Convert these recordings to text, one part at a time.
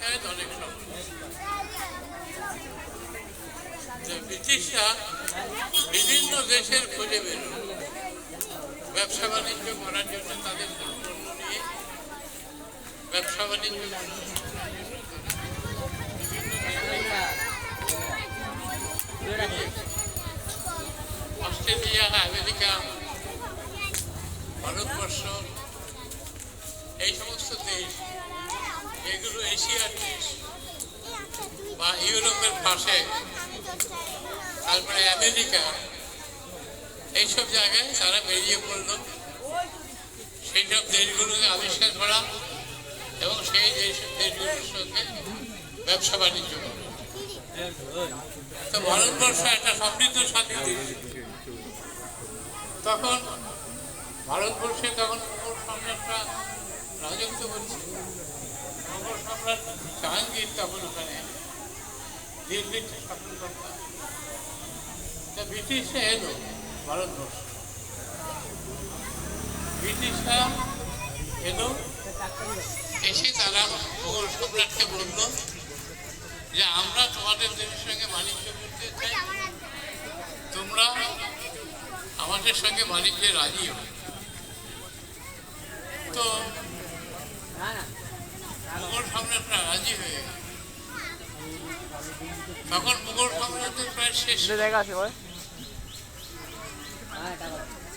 পঞ্চায়েত অনেক সফল। ব্রিটিশরা বিভিন্ন দেশের খোঁজে বেরোল ব্যবসা বাণিজ্য করার জন্য, তাদের পণ্য নিয়ে ব্যবসা বাণিজ্য অস্ট্রেলিয়া, আমেরিকা, ভারতবর্ষ, এই সমস্ত দেশ, এগুলো এশিয়ার দেশ বা ইউরোপের পাশে, তারপরে আমেরিকা, এইসব জায়গায় তারা বেরিয়ে পড়ল সেই সব দেশগুলোকে আবিষ্কার করা এবং সেই দেশগুলোর সঙ্গে ব্যবসা বাণিজ্য করা। তো ভারতবর্ষ একটা সমৃদ্ধ স্বাধীন দেশ। তখন ভারতবর্ষে তখন মোগল সম্রাটরা রাজত্ব করছে। মোগল সম্রাট জাহাঙ্গীর তখন ওখানে দিল্লিতে শাসন করতেন। তা ব্রিটিশরা এলো ভারতবর্ষ, ব্রিটিশরা এলো, এসে তারা মোগল সম্রাটকে বলল যে আমরা তোমাদের দেশের সঙ্গে বাণিজ্য করতে চাই, তোমরা আমাদের সঙ্গে বাণিজ্যে রাজি হবে। তো মোগল সম্রাটরা রাজি হয়ে গেল। তখন মোগল সম্রাটের প্রায় শেষ,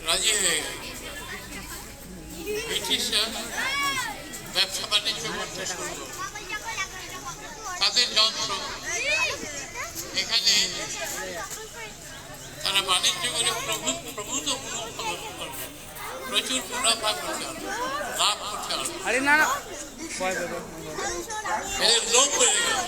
রাজি হয়ে গেল। ব্রিটিশরা ব্যবসা বাণিজ্য করতে শুরু করল। তাদের যন্ত্র এখানে তারা বাণিজ্য করে প্রভূত মুনাফা করবে, প্রচুর মুনাফা করতে হবে, লাভ করতে হবে। এদের লোভ বেড়ে গেল।